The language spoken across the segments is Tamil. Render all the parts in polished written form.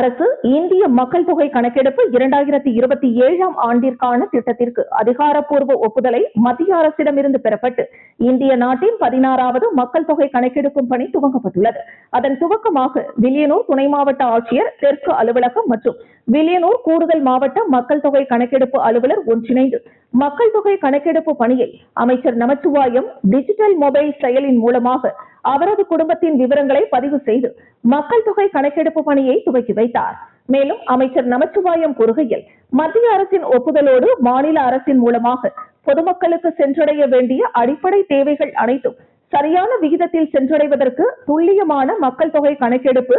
அரசு இந்திய மக்கள் தொகை கணக்கெடுப்பு 2027ஆம் ஆண்டிற்கான திட்டத்திற்கு அதிகாரப்பூர்வ ஒப்புதலை மத்திய அரசிடமிருந்து பெறப்பட்டு இந்திய நாட்டின் 16வது மக்கள் தொகை கணக்கெடுக்கும் பணி துவங்கப்பட்டுள்ளது. அதன் துவக்கமாக வில்லியனூர் துணை மாவட்ட ஆட்சியர் தெற்கு அலுவலகம் மற்றும் வில்லியனூர் கூடுதல் மாவட்ட மக்கள் தொகை கணக்கெடுப்பு அலுவலர் ஒன்றிணைந்து மக்கள் தொகை கணக்கெடுப்பு பணியை அமைச்சர் நமச்சிவாயம் டிஜிட்டல் மொபைல் செயலின் மூலமாக அவரது குடும்பத்தின் விவரங்களை பதிவு செய்து மக்கள் தொகை கணக்கெடுப்பு பணியை துவக்கி வைத்தார். மேலும் அமைச்சர் நமச்சிவாயம் கூறுகையில், மத்திய அரசின் ஒப்புதலோடு மாநில அரசின் மூலமாக பொதுமக்களுக்கு சென்றடைய வேண்டிய அடிப்படை தேவைகள் அனைத்தும் சரியான விகிதத்தில் சென்றடைவதற்கு துல்லியமான மக்கள் தொகை கணக்கெடுப்பு,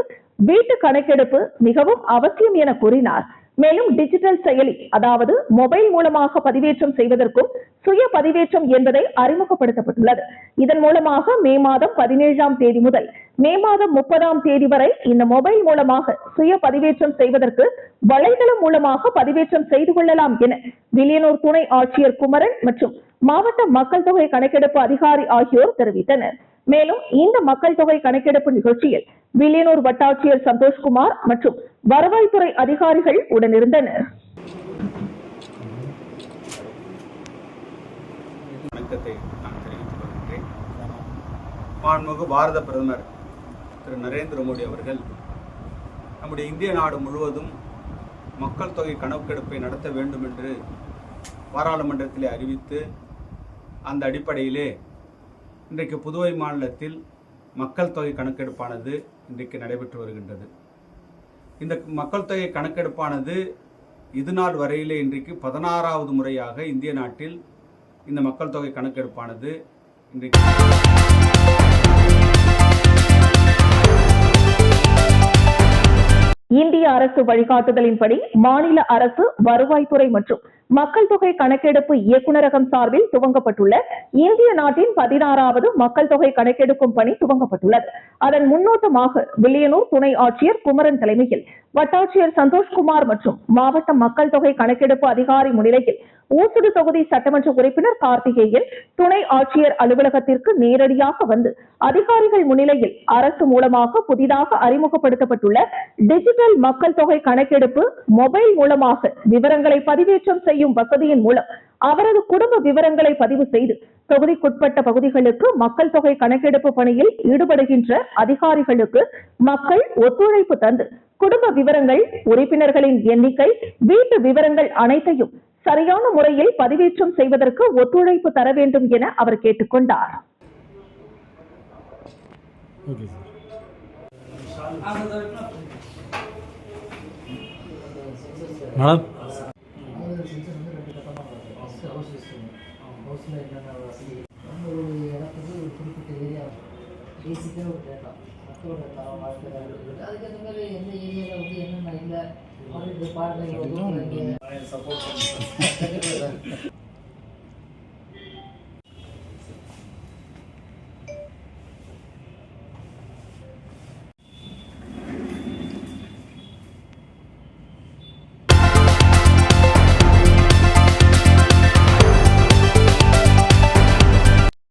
வீட்டு கணக்கெடுப்பு மிகவும் அவசியம் என கூறினார். மேலும் டிஜிட்டல் செயலி, அதாவது மொபைல் மூலமாக பதிவேற்றம் செய்வதற்கும் சுய பதிவேற்றம் என்பதை அறிமுகப்படுத்தப்பட்டுள்ளது. இதன் மூலமாக மே மாதம் 17ஆம் தேதி முதல் மே மாதம் 30ஆம் தேதி வரை இந்த மொபைல் மூலமாக சுய பதிவேற்றம் செய்வதற்கு வலைதளம் மூலமாக பதிவேற்றம் செய்து கொள்ளலாம் என வில்லியனூர் துணை ஆட்சியர் குமரன் மற்றும் மாவட்ட மக்கள் தொகை கணக்கெடுப்பு அதிகாரி ஆகியோர் தெரிவித்தனர். மேலும் இந்த மக்கள் தொகை கணக்கெடுப்பு நிகழ்ச்சியில் வில்லியனூர் வட்டாட்சியர் சந்தோஷ்குமார் மற்றும் வருவாய்த்துறை அதிகாரிகள் உடனிருந்தனர். மாண்புமிகு பாரத பிரதமர் திரு நரேந்திர மோடி அவர்கள் நம்முடைய இந்திய நாடு முழுவதும் மக்கள் தொகை கணக்கெடுப்பை நடத்த வேண்டும் என்று பாராளுமன்றத்திலே அறிவித்து, அந்த அடிப்படையிலே இன்றைக்கு புதுவை மாநிலத்தில் மக்கள் தொகை கணக்கெடுப்பானது இன்றைக்கு நடைபெற்று வருகின்றது. இந்த மக்கள் தொகை கணக்கெடுப்பானது இதுநாள் வரையிலே இன்றைக்கு 16வது முறையாக இந்திய நாட்டில் இந்த மக்கள் தொகை கணக்கெடுப்பானது இன்றைக்கு இந்திய அரசு வழிகாட்டுதலின்படி மாநில அரசு வருவாய்த்துறை மற்றும் மக்கள் தொகை கணக்கெடுப்பு இயக்குநரகம் சார்பில் துவங்கப்பட்டுள்ள இந்திய நாட்டின் 16வது மக்கள் தொகை கணக்கெடுக்கும் பணி துவங்கப்பட்டுள்ளது. அதன் முன்னோட்டமாக வில்லியனூர் துணை ஆட்சியர் குமரன் தலைமையில் வட்டாட்சியர் சந்தோஷ்குமார் மற்றும் மாவட்ட மக்கள் தொகை கணக்கெடுப்பு அதிகாரி முன்னிலையில் ஊசுடு தொகுதி சட்டமன்ற உறுப்பினர் கார்த்திகேயன் துணை ஆட்சியர் அலுவலகத்திற்கு நேரடியாக வந்து அதிகாரிகள் முன்னிலையில் அரசு மூலமாக புதிதாக அறிமுகப்படுத்தப்பட்டுள்ள டிஜிட்டல் மக்கள் தொகை கணக்கெடுப்பு மொபைல் மூலமாக விவரங்களை பதிவேற்றம் செய்யும் வசதியின் மூலம் அவரது குடும்ப விவரங்களை பதிவு செய்து தொகுதிக்குட்பட்ட பகுதிகளுக்கு மக்கள் தொகை கணக்கெடுப்பு பணியில் ஈடுபடுகின்ற அதிகாரிகளுக்கு மக்கள் ஒத்துழைப்பு தந்து குடும்ப விவரங்கள், உறுப்பினர்களின் எண்ணிக்கை, வீட்டு விவரங்கள் அனைத்தையும் சரியான முறையில் பதிவேற்றம் செய்வதற்கு ஒத்துழைப்பு தர வேண்டும் என அவர் கேட்டுக்கொண்டார்.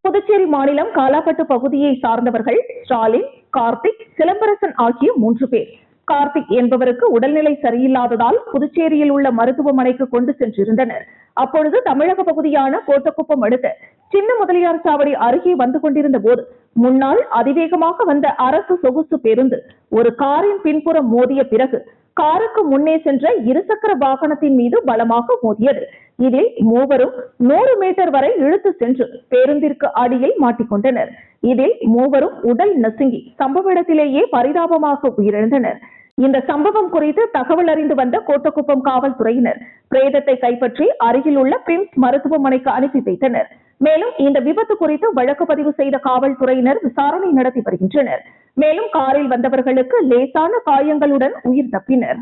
புதுச்சேரி மாநிலம் காலாப்பட்டு பகுதியை சார்ந்தவர்கள் ஸ்டாலின், கார்த்திக், சிலம்பரசன் ஆகிய 3 பேர். கார்த்திக் என்பவருக்கு உடல்நிலை சரியில்லாததால் புதுச்சேரியில் உள்ள மருத்துவமனைக்கு கொண்டு சென்றிருந்தனர். அப்பொழுது தமிழக பகுதியான கோட்டக்குப்பம் அடுத்த சின்ன முதலியார் சாவடி அருகே வந்து கொண்டிருந்த போது முன்னால் அதிவேகமாக வந்த அரசு சொகுசு பேருந்து ஒரு காரின் பின்புறம் மோதிய பிறகு காருக்கு முன்னே சென்ற இருசக்கர வாகனத்தின் மீது பலமாக மோதியது. இதில் மூவரும் 100 மீட்டர் வரை இழுத்து சென்று பேருந்திற்கு அடியில் மாட்டிக்கொண்டனர். இதில் மூவரும் உடல் நசுங்கி சம்பவ இடத்திலேயே பரிதாபமாக உயிரிழந்தனர். இந்த சம்பவம் குறித்து தகவல் அறிந்து வந்த கோட்டக்குப்பம் காவல்துறையினர் பிரேதத்தை கைப்பற்றி அருகில் உள்ள பிம்ஸ் மருத்துவமனைக்கு அனுப்பி வைத்தனர். மேலும் இந்த விபத்து குறித்து வழக்கு பதிவு செய்த காவல்துறையினர் விசாரணை நடத்தி வருகின்றனர். மேலும் காரில் வந்தவர்களுக்கு லேசான காயங்களுடன் உயிர் தப்பினர்.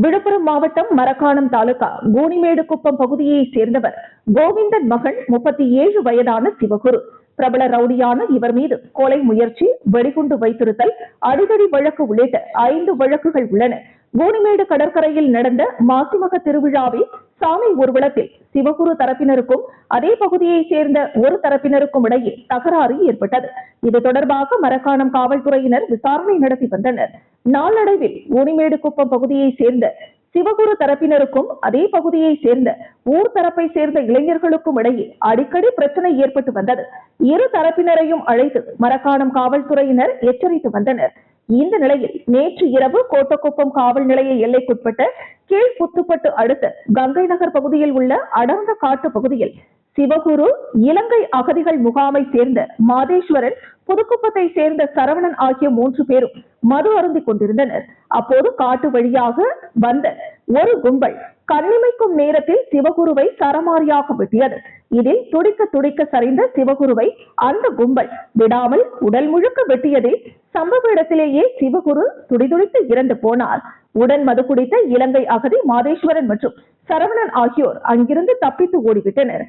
விழுப்புரம் மாவட்டம் மரக்காணம் தாலுகா கூனிமேடுகுப்பம் பகுதியைச் சேர்ந்தவர் கோவிந்தன் மகன் 37 வயதான சிவகுரு. பிரபல ரவுடியான இவர் மீது கொலை முயற்சி, வெடிகுண்டு வைத்திருத்தல், அடிதடி வழக்கு உள்ளிட்ட 5 வழக்குகள் உள்ளன. கூனிமேடு கடற்கரையில் நடந்த மாசிமக திருவிழாவில் சாமி ஊர்வலத்தில் சிவகுரு தரப்பினருக்கும் அதே பகுதியைச் சேர்ந்த ஒரு தரப்பினருக்கும் இடையே தகராறு ஏற்பட்டது. இது தொடர்பாக மரக்காணம் காவல்துறையினர் விசாரணை நடத்தி வந்தனர். நாளடைவில் கூனிமேடுகுப்பம் பகுதியைச் சேர்ந்த சிவகுரு தரப்பினருக்கும் அதே பகுதியை சேர்ந்த ஊர் தரப்பை சேர்ந்த இளைஞர்களுக்கும் இடையே அடிக்கடி பிரச்சனை ஏற்பட்டு வந்தது. இரு தரப்பினரையும் அழைத்து மரக்காணம் காவல்துறையினர் எச்சரித்து வந்தனர். இந்த நிலையில் நேற்று இரவு கோட்டக்குப்பம் காவல் நிலைய எல்லைக்குட்பட்ட கீழ்புத்துப்பட்டு அடுத்த கங்கை நகர் பகுதியில் உள்ள அடர்ந்த காட்டு பகுதியில் சிவகுரு, இலங்கை அகதிகள் முகாமை சேர்ந்த மாதேஸ்வரன், புதுக்குப்பத்தை சேர்ந்த சரவணன் ஆகிய 3 பேரும் மது அருந்திக் கொண்டிருந்தனர். அப்போது காட்டு வழியாக வந்த ஒரு கும்பல் கண்ணிமைக்கும் நேரத்தில் சிவகுருவை சரமாரியாக வெட்டியது. இதில் துடிக்க துடிக்க சரிந்த சிவகுருவை அந்த கும்பல் விடாமல் உடல் முழுக்க வெட்டியதில் சம்பவ இடத்திலேயே சிவகுரு துடிதுடித்து இறந்து போனார். உடன் மது குடித்த இலங்கை அகதி மாதேஸ்வரன் மற்றும் சரவணன் ஆகியோர் அங்கிருந்து தப்பித்து ஓடிவிட்டனர்.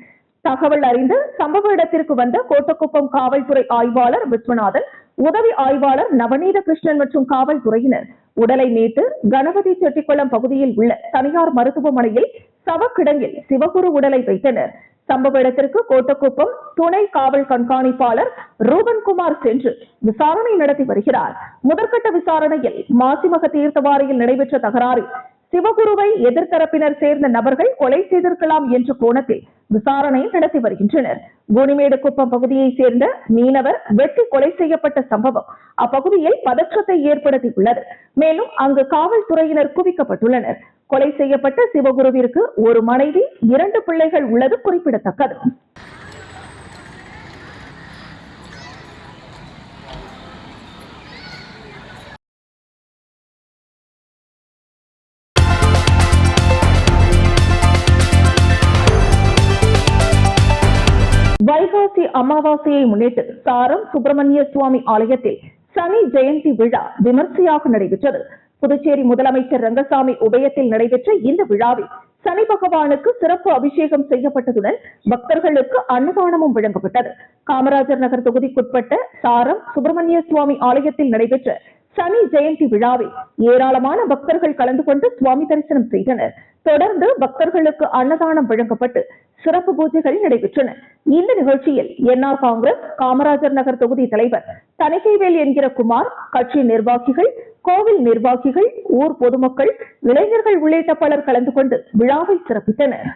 தகவல் அறிந்து சம்பவ இடத்திற்கு வந்த கோட்டக்குப்பம் காவல்துறை ஆய்வாளர் விஸ்வநாதன், உதவி ஆய்வாளர் நவநீத கிருஷ்ணன் மற்றும் காவல்துறையினர் உடலை மீட்டு கணபதி செட்டிக்குளம் பகுதியில் உள்ள தனியார் மருத்துவமனையில் சவக்கிடங்கில் சிவகுரு உடலை வைத்தனர். சம்பவ இடத்திற்கு கோட்டக்குப்பம் துணை காவல் கண்காணிப்பாளர் ரூபன்குமார் சென்று விசாரணை நடத்தி வருகிறார். முதற்கட்ட விசாரணையில் மாசிமக தீர்த்தவாரியில் நடைபெற்ற தகராறில் சிவகுருவை எதிர்த்தரப்பினர் சேர்ந்த நபர்கள் கொலை செய்திருக்கலாம் என்ற கோணத்தில் விசாரணை நடத்தி வருகின்றனர். கூனிமேடுகுப்பம் பகுதியைச் சேர்ந்த மீனவர் வெட்டி கொலை செய்யப்பட்ட சம்பவம் அப்பகுதியில் பதற்றத்தை ஏற்படுத்தியுள்ளது. மேலும் அங்கு காவல்துறையினர் குவிக்கப்பட்டுள்ளனர். கொலை செய்யப்பட்ட சிவகுருவிற்கு ஒரு மனைவி, 2 பிள்ளைகள் உள்ளது குறிப்பிடத்தக்கது. வைகாசி அமாவாசையை முன்னிட்டு சாரம் சுப்பிரமணிய சுவாமி ஆலயத்தில் சனி ஜெயந்தி விழா விமர்சையாக நடைபெற்றது. புதுச்சேரி முதலமைச்சர் ரங்கசாமி உபயத்தில் நடைபெற்ற இந்த விழாவில் சனி பகவானுக்கு சிறப்பு அபிஷேகம் செய்யப்பட்டதுடன் பக்தர்களுக்கு அன்னதானமும் வழங்கப்பட்டது. காமராஜர் நகர் தொகுதிக்குட்பட்ட சாரம் சுப்பிரமணிய சுவாமி ஆலயத்தில் நடைபெற்ற சனி ஜெயந்தி விழாவில் ஏராளமான பக்தர்கள் கலந்து கொண்டு சுவாமி தரிசனம் செய்தனர். தொடர்ந்து பக்தர்களுக்கு அன்னதானம் வழங்கப்பட்டு சிறப்பு பூஜைகள் நடைபெற்றன. இந்த நிகழ்ச்சியில் என்ஆர் காங்கிரஸ் காமராஜர் நகர் தொகுதி தலைவர் தணிக்கைவேல் என்கிற குமார், கட்சி நிர்வாகிகள், கோவில் நிர்வாகிகள், ஊர் பொதுமக்கள், இளைஞர்கள் உள்ளிட்ட பலர் கலந்து கொண்டு விழாவை சிறப்பித்தனர்.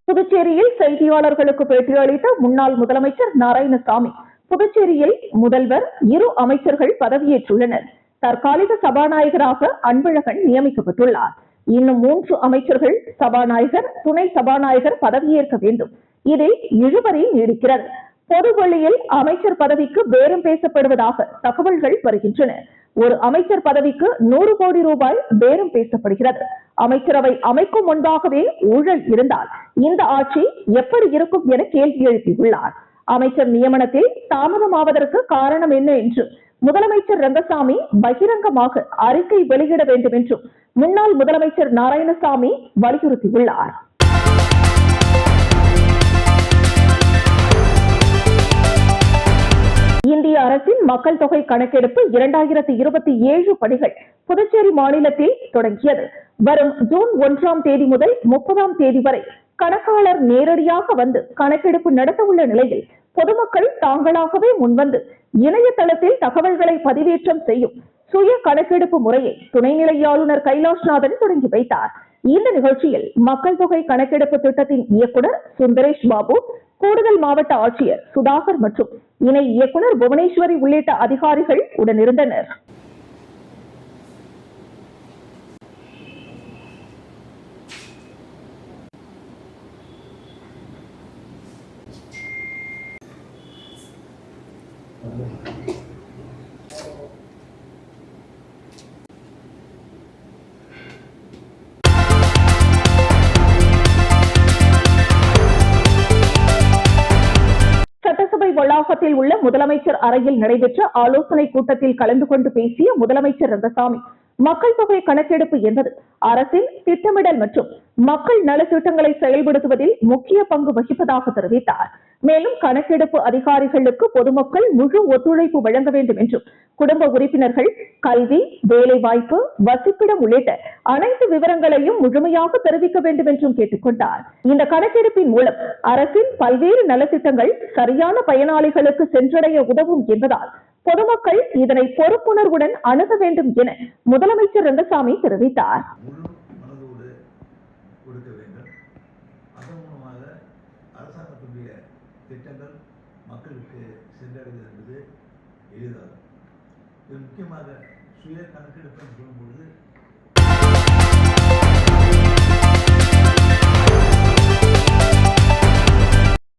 புதுச்சேரியில் செய்தியாளர்களுக்கு பேட்டியளித்த முன்னாள் முதலமைச்சர் நாராயணசாமி, புதுச்சேரியில் முதல்வர், 2 அமைச்சர்கள் பதவியேற்றுள்ளனர். தற்காலிக சபாநாயகராக அன்பழகன் நியமிக்கப்பட்டுள்ளார். இன்னும் 3 அமைச்சர்கள், சபாநாயகர், துணை சபாநாயகர் பதவியேற்க வேண்டும். இதில் இழுபறி நீடிக்கிறது. பொதுவெளியில் அமைச்சர் பதவிக்கு பேரம் பேசப்படுவதாக தகவல்கள் வருகின்றன. ஒரு அமைச்சர் பதவிக்கு 100 கோடி ரூபாய் பேரம் பேசப்படுகிறது. அமைச்சரவை அமைக்கும் முன்பாகவே ஊழல் இருந்தால் இந்த ஆட்சி எப்படி இருக்கும் என கேள்வி எழுப்பியுள்ளார். அமைச்சர் நியமனத்தில் தாமதமாவதற்கு காரணம் என்ன என்று முதலமைச்சர் ரங்கசாமி பகிரங்கமாக அறிக்கை வெளியிட வேண்டும் என்றும் முன்னாள் முதலமைச்சர் நாராயணசாமி வலியுறுத்தியுள்ளார். இந்திய அரசின் மக்கள் தொகை கணக்கெடுப்பு 2027 பணிகள் புதுச்சேரி மாநிலத்தில் தொடங்கியது. வரும் ஜூன் 1ஆம் தேதி முதல் 30ஆம் தேதி வரை கணக்காளர் நேரடியாக வந்து கணக்கெடுப்பு நடத்த உள்ள நிலையில் பொதுமக்கள் தாங்களாகவே முன்வந்து இணையதளத்தில் தகவல்களை பதிவேற்றம் செய்யும் சுய கணக்கெடுப்பு முறையை துணைநிலை ஆளுநர் கைலாஷ்நாதன் தொடங்கி வைத்தார். இந்த நிகழ்ச்சியில் மக்கள் தொகை கணக்கெடுப்பு திட்டத்தின் இயக்குனர் சுந்தரேஷ் பாபு, கூடுதல் மாவட்ட ஆட்சியர் சுதாகர் மற்றும் இணை இயக்குனர் புவனேஸ்வரி உள்ளிட்ட அதிகாரிகள் உடனிருந்தனர். சட்டசபை வளாகத்தில் உள்ள முதலமைச்சர் அறையில் நடைபெற்ற ஆலோசனை கூட்டத்தில் கலந்து கொண்டு பேசிய முதலமைச்சர் ரங்கசாமி, மக்கள் தொகை கணக்கெடுப்பு என்பது அரசின் திட்டமிடல் மற்றும் மக்கள் நலத்திட்டங்களை செயல்படுத்துவதில் முக்கிய பங்கு வகிப்பதாக தெரிவித்தார். மேலும் கணக்கெடுப்பு அதிகாரிகளுக்கு பொதுமக்கள் முழு ஒத்துழைப்பு வழங்க வேண்டும் என்றும், குடும்ப உறுப்பினர்கள் கல்வி, வேலைவாய்ப்பு, வசிப்பிடம் உள்ளிட்ட அனைத்து விவரங்களையும் முழுமையாக தெரிவிக்க வேண்டும் என்றும் கேட்டுக்கொண்டார். இந்த கணக்கெடுப்பின் மூலம் அரசின் பல்வேறு நலத்திட்டங்கள் சரியான பயனாளிகளுக்கு சென்றடைய உதவும் என்பதால் பொதுமக்கள் இதனை பொறுப்புணர்வுடன் அணுக வேண்டும் என முதலமைச்சர் ரங்கசாமி தெரிவித்தார். திட்டங்கள் மக்களுக்கு சென்றடைவது என்பது எளிதாகும். இது முக்கியமாக சுய கணக்கெடுப்பு சொல்லும்பொழுது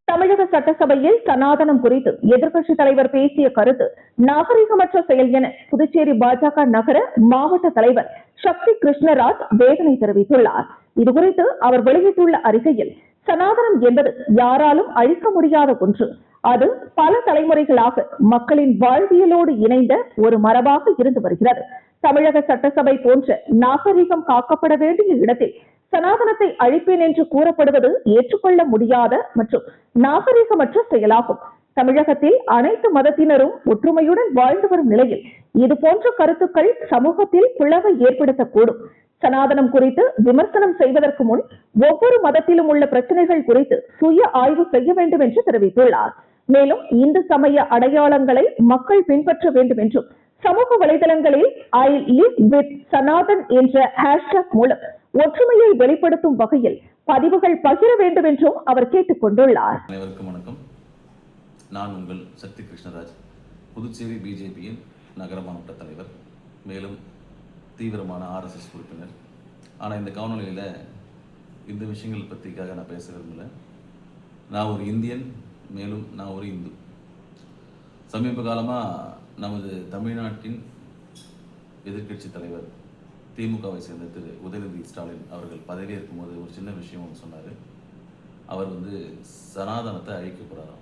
தமிழக சட்டசபையில் சனாதனம் குறித்து எதிர்க்கட்சித் தலைவர் பேசிய கருத்து நாகரிகமற்ற செயல் என புதுச்சேரி பாஜக நகர மாவட்ட தலைவர் சக்தி கிருஷ்ணராஜ் வேதனை தெரிவித்துள்ளார். இதுகுறித்து அவர் வெளியிட்டுள்ள அறிக்கையில், சனாதனம் என்பது யாராலும் அழிக்க முடியாத ஒன்று. அது பல தலைமுறைகளாக மக்களின் வாழ்வியலோடு இணைந்த ஒரு மரபாக இருந்து வருகிறது. தமிழக சட்டசபை போன்ற நாகரிகம் காக்கப்பட வேண்டிய இடத்தில் சனாதனத்தை அழிப்பேன் என்று கூறப்படுவது ஏற்றுக்கொள்ள முடியாத மற்றும் நாகரிகமற்ற செயலாகும். தமிழகத்தில் அனைத்து மதத்தினரும் ஒற்றுமையுடன் வாழ்ந்து வரும் நிலையில் இதுபோன்ற கருத்துக்கள் சமூகத்தில் பிளவை ஏற்படுத்தக்கூடும். சனாதனம் குறித்து விமர்சனம் செய்வதற்கு முன் ஒவ்வொரு மதத்திலும் உள்ள பிரச்சனைகள் குறித்து சுய ஆய்வு செய்ய வேண்டும் என்று தெரிவித்துள்ளார். மேலும் இந்து சமய அடையாளங்களை மக்கள் பின்பற்ற வேண்டும் என்றும், சமூக வலைதளங்களில் ஐ லிவ் வித் சனாதன் என்ற ஹேஷ்டாக் மூலம் ஒற்றுமையை வெளிப்படுத்தும் வகையில் பதிவுகள் பகிர வேண்டும் என்றும் அவர் கேட்டுக் கொண்டுள்ளார். அனைவருக்கும் வணக்கம். நான் உங்கள் சக்தி கிருஷ்ணராஜ், புதுச்சேரி பிஜேபியின் நகர மாவட்ட தலைவர், மேலும் தீவிரமான RSS உறுப்பினர். ஆனால் இந்த காணொலியில் இந்த விஷயங்கள் பற்றிக்காக நான் பேச விரும்பல. நான் ஒரு இந்தியன், மேலும் நான் ஒரு இந்து. சமீப காலமாக நமது தமிழ்நாட்டின் எதிர்க்கட்சி தலைவர் திமுகவை சேர்ந்த திரு உதயநிதி ஸ்டாலின் அவர்கள் பதவியேற்கும் போது ஒரு சின்ன விஷயம் ஒன்று சொன்னார். அவர் சனாதனத்தை அழிக்க போகிறாராம்.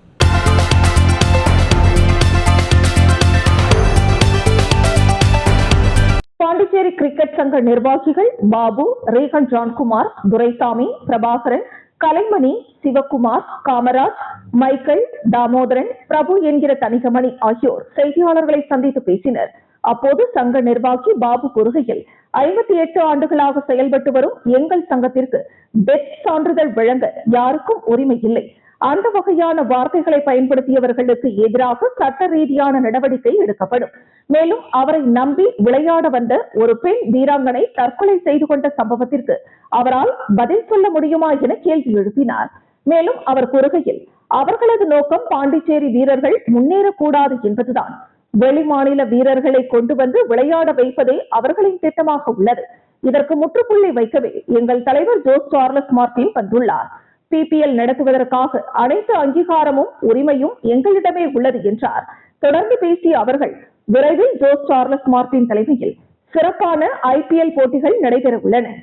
பாண்டிச்சேரி கிரிக்கெட் சங்க நிர்வாகிகள் பாபு, ரேகன் ஜான்குமார், துரைசாமி, பிரபாகரன், கலைமணி, சிவகுமார், காமராஜ், மைக்கேல், தாமோதரன், பிரபு என்கிற தனிகமணி ஆகியோர் செய்தியாளர்களை சந்தித்து பேசினர். அப்போது சங்க நிர்வாகி பாபு கூறுகையில், 58 ஆண்டுகளாக செயல்பட்டு வரும் எங்கள் சங்கத்திற்கு டெத் சான்றிதழ் வழங்க யாருக்கும் உரிமை இல்லை. அந்த வகையான வார்த்தைகளை பயன்படுத்தியவர்களுக்கு எதிராக சட்ட ரீதியான நடவடிக்கை எடுக்கப்படும். மேலும் அவரை நம்பி விளையாட வந்த ஒரு பெண் வீராங்கனை தற்கொலை செய்து கொண்ட சம்பவத்திற்கு அவரால் பதில் சொல்ல முடியுமா என கேள்வி எழுப்பினார். மேலும் அவர் கூறுகையில், அவர்களது நோக்கம் பாண்டிச்சேரி வீரர்கள் முன்னேறக்கூடாது என்பதுதான். வெளிமாநில வீரர்களை கொண்டு வந்து விளையாட வைப்பதே அவர்களின் திட்டமாக உள்ளது. இதற்கு முற்றுப்புள்ளி வைக்கவே எங்கள் தலைவர் ஜோஸ் சார்லஸ் மார்டின் வந்துள்ளார். PPL நடத்துவதற்காக அனைத்து அங்கீகாரமும் உரிமையும் எங்களிடமே உள்ளது என்றார். தொடர்ந்து பேசிய அவர்கள், விரைவில் ஜோஸ் சார்லஸ் மார்டின் தலைமையில் சிறப்பான IPL போட்டிகள் நடைபெற உள்ளன.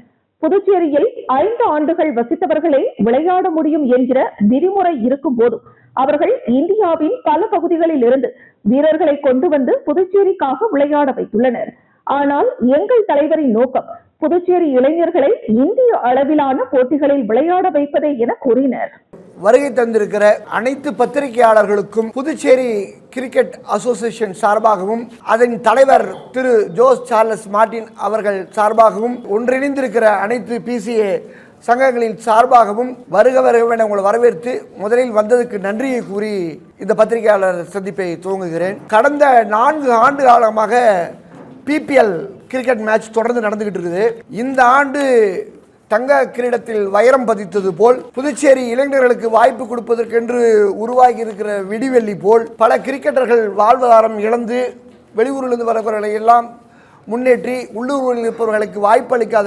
புதுச்சேரியில் 5 ஆண்டுகள் வசித்தவர்களே விளையாட முடியும் என்கிற விதிமுறை இருக்கும் போதும் அவர்கள் இந்தியாவின் பல பகுதிகளில் இருந்து வீரர்களை கொண்டு வந்து புதுச்சேரிக்காக விளையாட வைத்துள்ளனர். ஆனால் எங்கள் தலைவரின் நோக்கம் புதுச்சேரி இளைஞர்களை இந்திய அளவிலான போட்டிகளில் விளையாட வைப்பதே என கூறினர். வருகை தந்திருக்கிற அனைத்து பத்திரிகையாளர்களுக்கும் புதுச்சேரி கிரிக்கெட் அசோசியேஷன் சார்பாகவும் அதன் தலைவர் திரு ஜோஸ் சார்லஸ் மார்டின் அவர்கள் சார்பாகவும் ஒன்றிணைந்திருக்கிற அனைத்து PCA சங்கங்களின் சார்பாகவும் வருக வருக உங்களை வரவேற்று முதலில் வந்ததுக்கு நன்றியை கூறி இந்த பத்திரிகையாளர் சந்திப்பை துவங்குகிறேன். கடந்த 4 ஆண்டு காலமாக பிபிஎல் கிரிக்கெட் மேட்ச் தொடர்ந்து நடந்துகிட்டு இருக்குது. இந்த ஆண்டு தங்க கிரீடத்தில் வைரம் பதித்தது போல் புதுச்சேரி இளைஞர்களுக்கு வாய்ப்பு கொடுப்பதற்கென்று உருவாகி இருக்கிற விடிவெள்ளி போல் பல கிரிக்கெட்டர்கள் வாழ்வாதாரம் இழந்து வெளியூரிலிருந்து வரவர்களை எல்லாம் முன்னேற்றி உள்ளூரில் இருப்பவர்களுக்கு வாய்ப்பு அளிக்காத